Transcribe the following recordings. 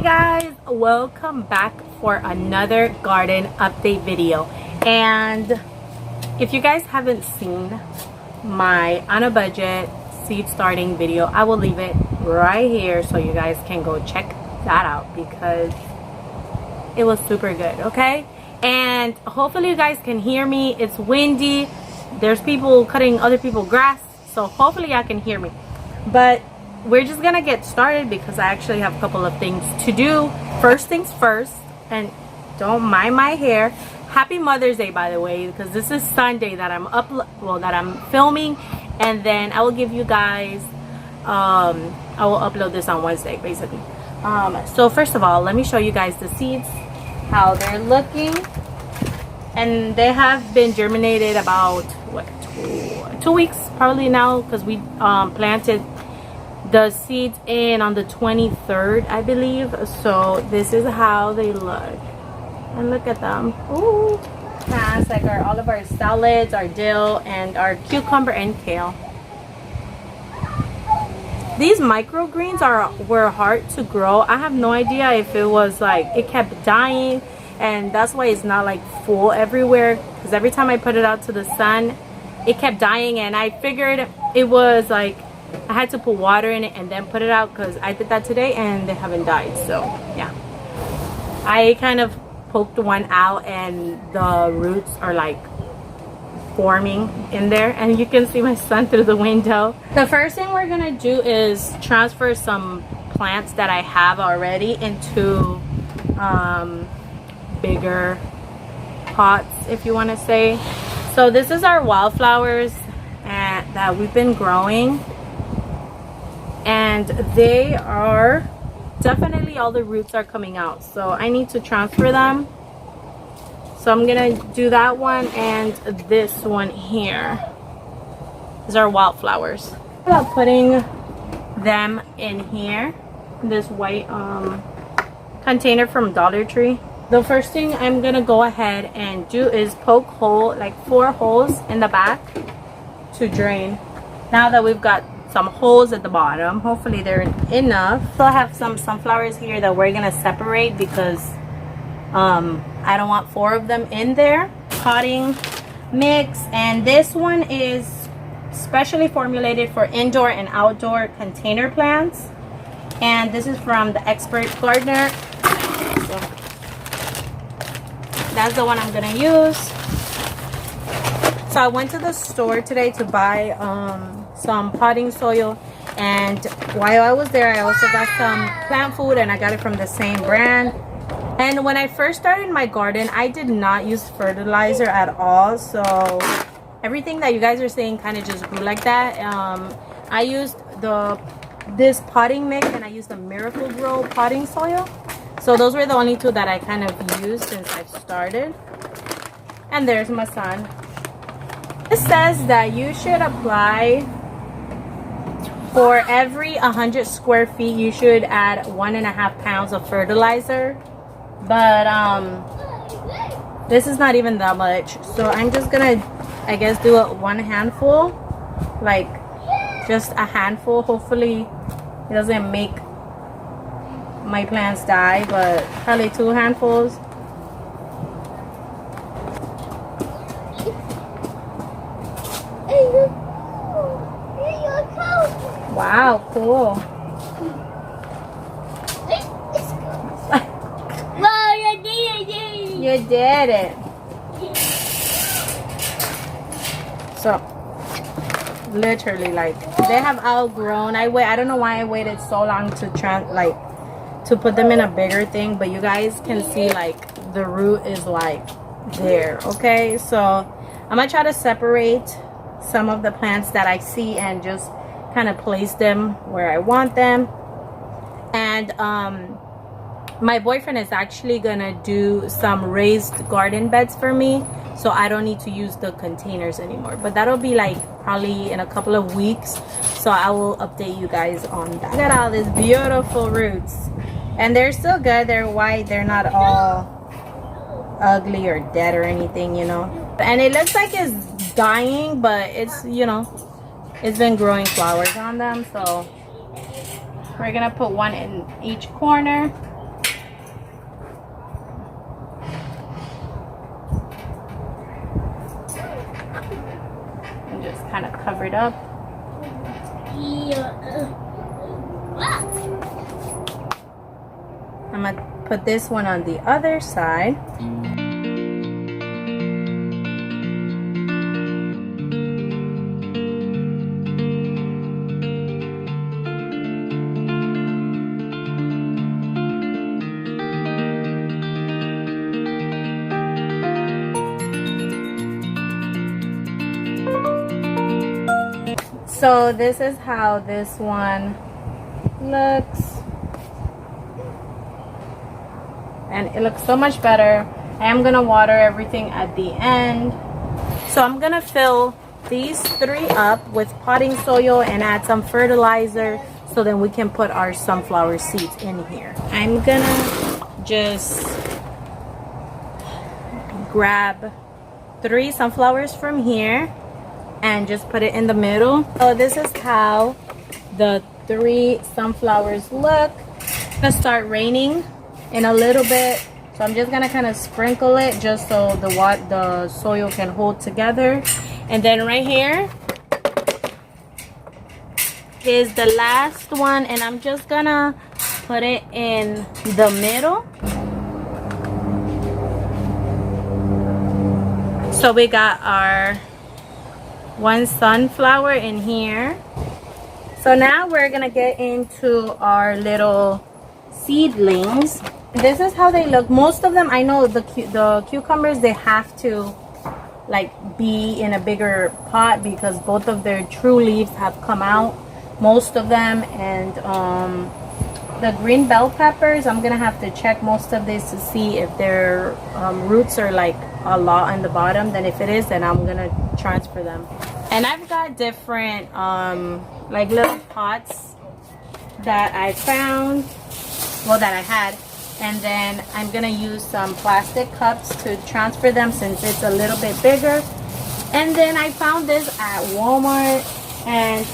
guys, welcome back for another garden update video. And if you guys haven't seen my on a budget seed starting video, I will leave it right here so you guys can go check that out because it was super good. Okay, and hopefully you guys can hear me. It's windy, there's people cutting other people's grass, so hopefully y'all can hear me. But we're just gonna get started because I actually have a couple of things to do. First things first, and don't mind my hair. Happy Mother's Day, by the way, because this is Sunday that I'm filming, and then I will give you guys I will upload this on Wednesday basically. So first of all, let me show you guys the seeds, how they're looking. And they have been germinated about what, two weeks probably now, because we planted the seeds in on the 23rd, I believe. So this is how they look, and look at them. Ooh, plants like all of our salads, our dill, and our cucumber and kale. These microgreens were hard to grow. I have no idea if it was like it kept dying, and that's why it's not like full everywhere, because every time I put it out to the sun it kept dying, and I figured it was like I had to put water in it and then put it out, because I did that today and they haven't died. So yeah, I kind of poked one out and the roots are like forming in there, and you can see my son through the window. The first thing we're gonna do is transfer some plants that I have already into bigger pots, if you want to say. So this is our wildflowers that we've been growing, and they are definitely, all the roots are coming out, so I need to transfer them. So I'm gonna do that one and this one here. These are wildflowers. How about putting them in here, this white container from Dollar Tree. The first thing I'm gonna go ahead and do is poke like 4 holes in the back to drain. Now that we've got some holes at the bottom, hopefully they're enough. So I have some sunflowers here that we're gonna separate because I don't want 4 of them in there. Potting mix, and this one is specially formulated for indoor and outdoor container plants, and this is from the Expert Gardener. So that's the one I'm gonna use. So I went to the store today to buy some potting soil, and while I was there I also got some plant food, and I got it from the same brand. And when I first started my garden, I did not use fertilizer at all, so everything that you guys are saying kind of just grew like that. I used this potting mix, and I used the Miracle Grow potting soil. So those were the only 2 that I kind of used since I've started. And there's my son. It says that you should apply, for every 100 square feet you should add 1.5 pounds of fertilizer, but this is not even that much, so I'm just gonna, I guess, do it 1 handful, like just a handful. Hopefully it doesn't make my plants die, but probably 2 handfuls. Wow, cool. Wow, you did it! You did it. So literally, like, they have outgrown. I don't know why I waited so long to put them in a bigger thing, but you guys can see like the root is like there. Okay, so I'm gonna try to separate some of the plants that I see and just kind of place them where I want them. And my boyfriend is actually gonna do some raised garden beds for me, so I don't need to use the containers anymore, but that'll be like probably in a couple of weeks, so I will update you guys on that. Look at all these beautiful roots, and they're still good. They're white, they're not all ugly or dead or anything, you know. And it looks like it's dying, but it's, you know, it's been growing flowers on them. So we're gonna put one in each corner. covered up. I'm gonna put this one on the other side. So this is how this one looks, and it looks so much better. I am gonna water everything at the end. So I'm gonna fill these 3 up with potting soil and add some fertilizer so then we can put our sunflower seeds in here. I'm gonna just grab 3 sunflowers from here and just put it in the middle. So this is how the 3 sunflowers look. It's gonna start raining in a little bit, so I'm just gonna kind of sprinkle it just so the soil can hold together. And then right here is the last one, and I'm just gonna put it in the middle. So we got our 1 sunflower in here. So now we're gonna get into our little seedlings. This is how they look. Most of them, I know the cucumbers, they have to like be in a bigger pot because both of their true leaves have come out, most of them. And the green bell peppers, I'm gonna have to check most of this to see if their roots are like a lot on the bottom. Then if it is, then I'm gonna transfer them. And I've got different like little pots that I found, well, that I had, and then I'm gonna use some plastic cups to transfer them since it's a little bit bigger. And then I found this at Walmart, and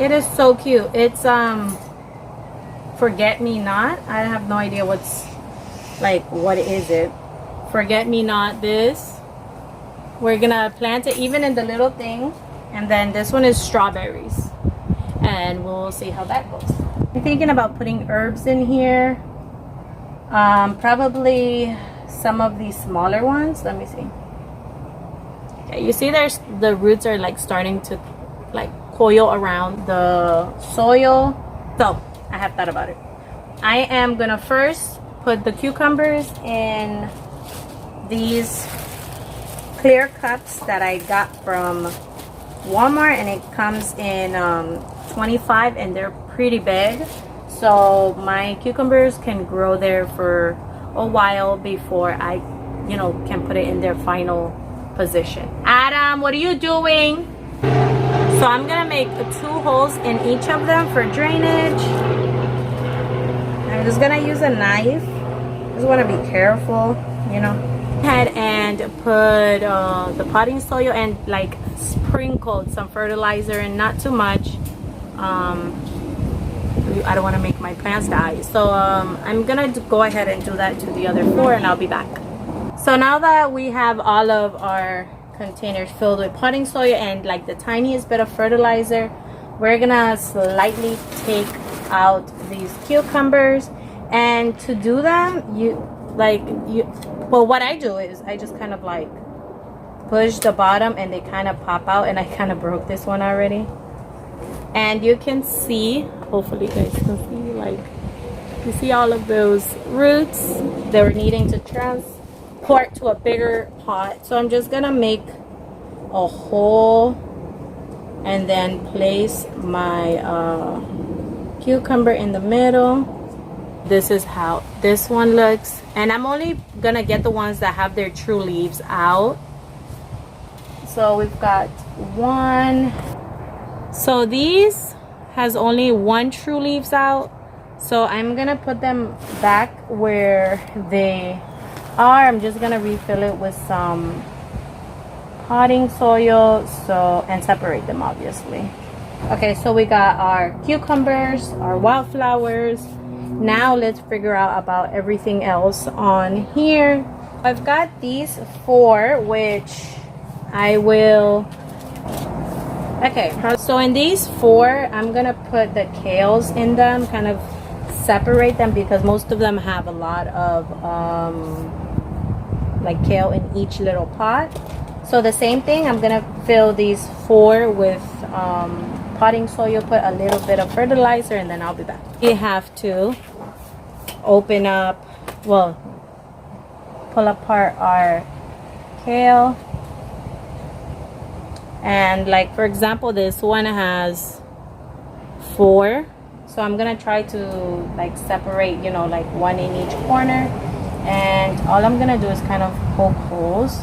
it is so cute. It's forget me not. I have no idea what's like, what is it? Forget me not. This, we're gonna plant it even in the little thing. And then this one is strawberries, and we'll see how that goes. I'm thinking about putting herbs in here, probably some of these smaller ones. Let me see. Okay, you see there's the roots are like starting to like coil around the soil. So I have thought about it. I am gonna first put the cucumbers in these clear cups that I got from Walmart, and it comes in 25, and they're pretty big, so my cucumbers can grow there for a while before I, you know, can put it in their final position. Adam, what are you doing? So I'm gonna make 2 holes in each of them for drainage. I'm just gonna use a knife. Just want to be careful, you know. Ahead and put the potting soil and like sprinkled some fertilizer, and not too much. I don't want to make my plants die, so I'm gonna go ahead and do that to the other 4, and I'll be back. So now that we have all of our containers filled with potting soil and like the tiniest bit of fertilizer, we're gonna slightly take out these cucumbers. And to do them, well, what I do is I just kind of like push the bottom and they kind of pop out, and I kind of broke this one already. And you can see, hopefully you guys can see, like, you see all of those roots. They're needing to transport to a bigger pot. So I'm just gonna make a hole and then place my cucumber in the middle. This is how this one looks, and I'm only gonna get the ones that have their true leaves out. So we've got 1. So these has only 1 true leaves out, so I'm gonna put them back where they are. I'm just gonna refill it with some potting soil, and separate them obviously. Okay, so we got our cucumbers, our wildflowers. Now let's figure out about everything else on here. I've got these 4, which I will. Okay, so in these 4, I'm gonna put the kales in them, kind of separate them because most of them have a lot of like kale in each little pot. So the same thing, I'm gonna fill these 4 with potting soil, put a little bit of fertilizer, and then I'll be back. We have to open up, well, pull apart our kale. And like for example, this one has 4, so I'm gonna try to like separate, you know, like 1 in each corner, and all I'm gonna do is kind of poke holes,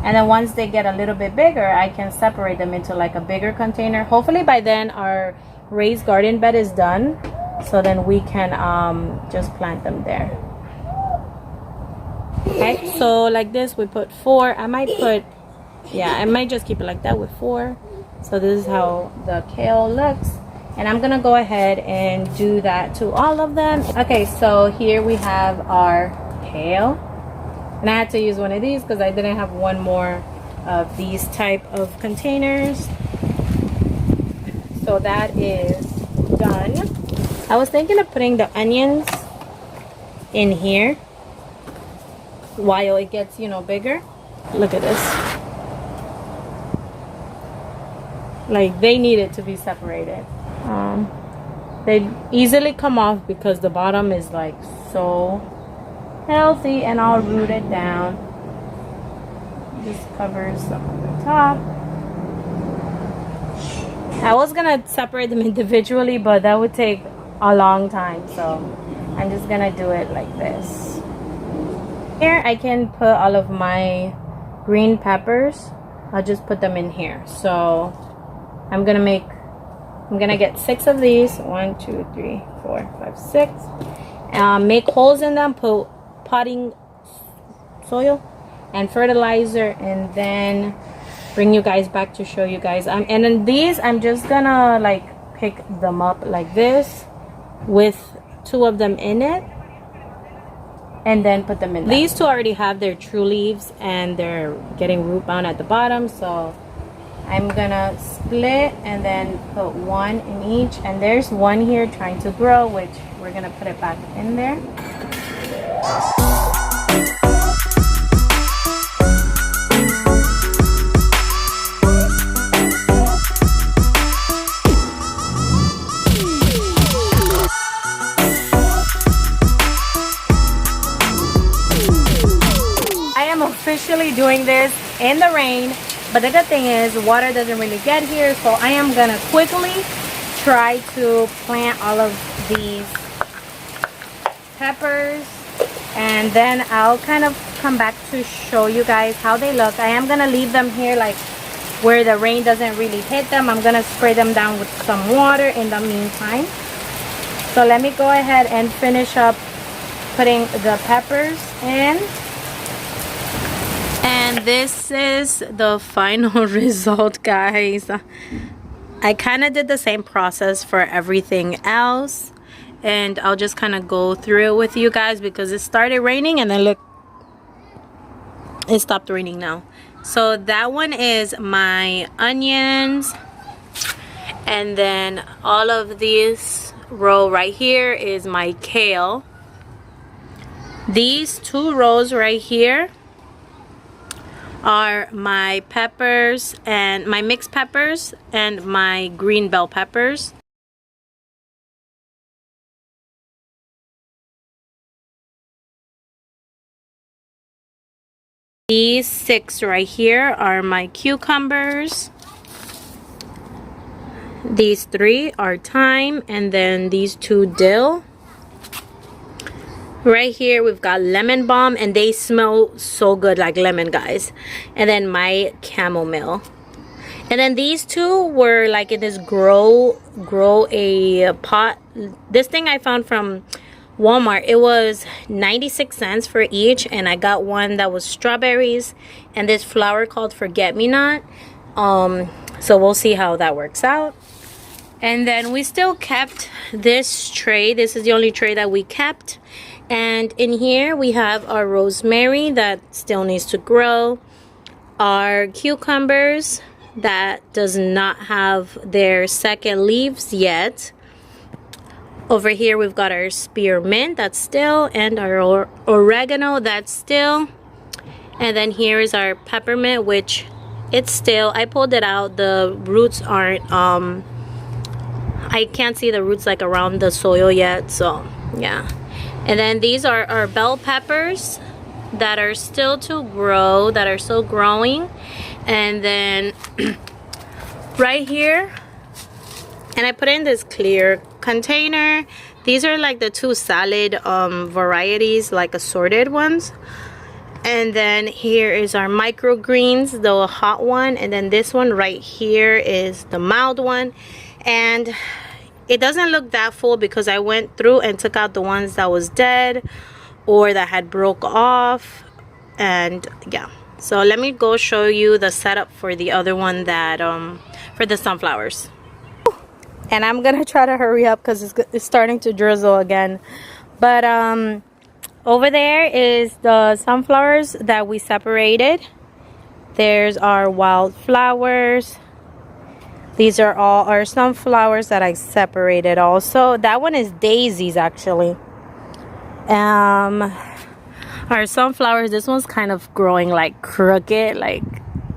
and then once they get a little bit bigger, I can separate them into like a bigger container. Hopefully by then our raised garden bed is done, so then we can just plant them there. Okay, so like this we put 4. I might put, yeah, I might just keep it like that with 4. So this is how the kale looks, and I'm gonna go ahead and do that to all of them. Okay, so here we have our kale, and I had to use one of these because I didn't have one more of these type of containers. So that is done. I was thinking of putting the onions in here while it gets, you know, bigger. Look at this. Like, they needed to be separated. They easily come off because the bottom is like so healthy and all rooted down. This covers some of the top. I was gonna separate them individually, but that would take a long time, so I'm just gonna do it like this. Here I can put all of my green peppers. I'll just put them in here. So I'm gonna get 6 of these. 1, 2, 3, 4, 5, 6. Make holes in them, put potting soil and fertilizer, and then bring you guys back to show you guys. And then these, I'm just gonna like pick them up like this with 2 of them in it, and then put them in. These 2 already have their true leaves and they're getting root bound at the bottom, so I'm gonna split and then put 1 in each, and there's 1 here trying to grow, which we're gonna put it back in there. I am officially doing this in the rain. But the good thing is water doesn't really get here, so I am gonna quickly try to plant all of these peppers, and then I'll kind of come back to show you guys how they look. I am gonna leave them here like where the rain doesn't really hit them. I'm gonna spray them down with some water in the meantime. So let me go ahead and finish up putting the peppers in. And this is the final result, guys. I kind of did the same process for everything else, and I'll just kind of go through it with you guys because it started raining and then look, it stopped raining now. So that one is my onions, and then all of this row right here is my kale. These 2 rows right here are my peppers, and my mixed peppers and my green bell peppers. These 6 right here are my cucumbers. These 3 are thyme, and then these 2 dill. Right here we've got lemon balm, and they smell so good like lemon, guys. And then my chamomile. And then these 2 were like in this grow a pot. This thing I found from Walmart. It was 96 cents for each, and I got one that was strawberries and this flower called Forget Me Not. So we'll see how that works out. And then we still kept this tray. This is the only tray that we kept. And in here we have our rosemary that still needs to grow, our cucumbers that does not have their second leaves yet. Over here we've got our spearmint that's still, and our oregano that's still. And then here is our peppermint, which it's still. I pulled it out. The roots aren't I can't see the roots like around the soil yet, so yeah. And then these are our bell peppers that are still to grow, that are still growing. And then right here, and I put in this clear container. These are like the two salad varieties, like assorted ones. And then here is our microgreens, the hot one. And then this one right here is the mild one. And it doesn't look that full because I went through and took out the ones that was dead or that had broke off. And yeah, so let me go show you the setup for the other one that for the sunflowers. And I'm gonna try to hurry up because it's starting to drizzle again. But over there is the sunflowers that we separated. There's our wildflowers. These are all our sunflowers that I separated also. That one is daisies actually. Our sunflowers, this one's kind of growing like crooked, like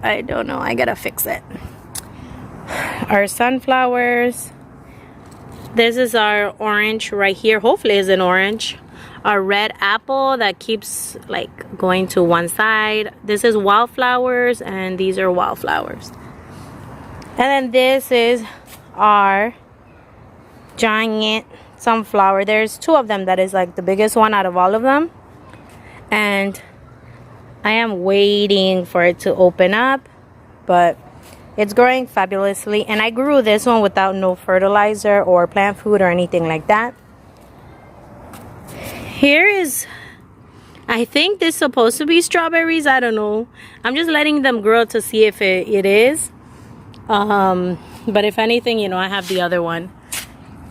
I don't know, I gotta fix it. Our sunflowers. This is our orange right here, hopefully it's an orange. Our red apple that keeps like going to one side. This is wildflowers, and these are wildflowers. And then this is our giant sunflower. There's two of them that is like the biggest one out of all of them. And I am waiting for it to open up, but it's growing fabulously. And I grew this one without no fertilizer or plant food or anything like that. Here is, I think this is supposed to be strawberries. I don't know. I'm just letting them grow to see if it is. But if anything, you know, I have the other one.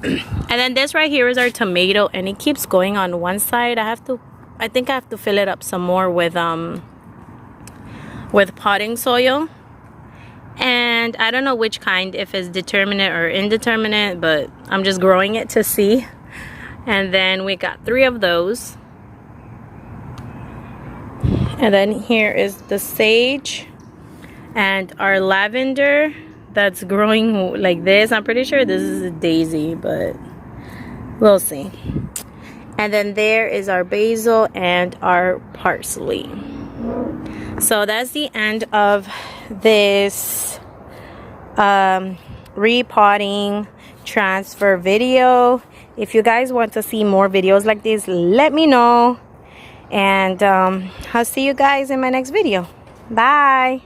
And then this right here is our tomato, and it keeps going on one side. I think I have to fill it up some more with potting soil. And I don't know which kind, if it's determinate or indeterminate, but I'm just growing it to see. And then we got 3 of those. And then here is the sage and our lavender that's growing like this. I'm pretty sure this is a daisy, but we'll see. And then there is our basil and our parsley. So that's the end of this repotting transfer video. If you guys want to see more videos like this, let me know. And I'll see you guys in my next video. Bye.